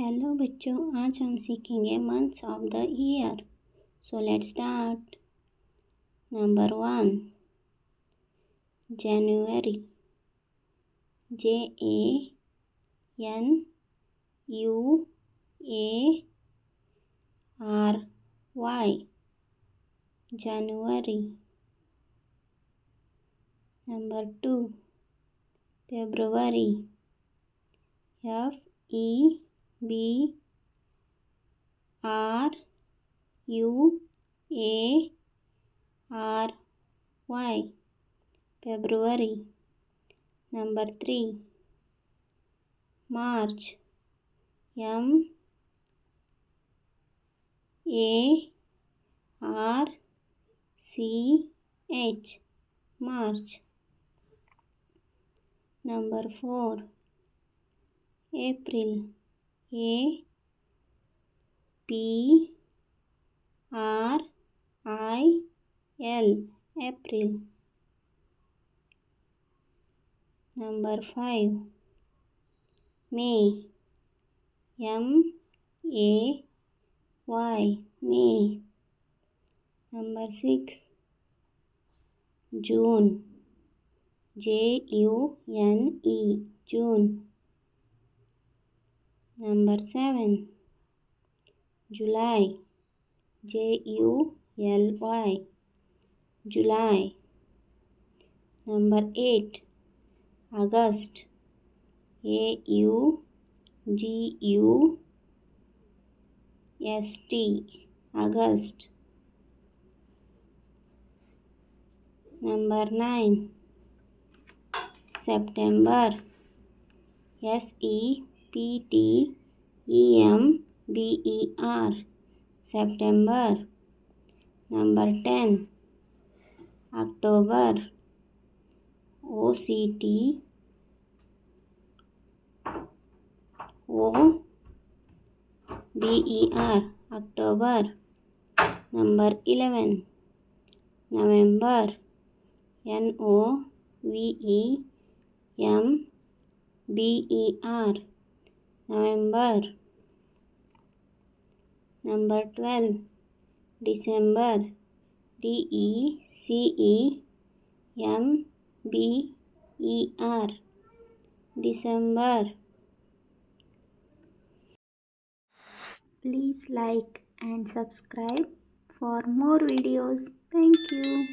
Hello बच्चों, आज हम सीखेंगे months of the year. So let's start. Number 1, January. JANUARY, January. Number 2, February. FEBRUARY, February. Number 3, March. MARCH, March. Number 4, April. APRIL, April. Number 5, May. MAY, May. Number 6, June. JUNE, June. Number 7, July. JULY, July. Number 8, August. AUGUST, August. Number 9, September. SEPTEMBER, September. Number 10, October. OCTOBER, October. Number 11, November. NOVEMBER, November. Number 12, December. DECEMBER, December. Please like and subscribe for more videos. Thank you.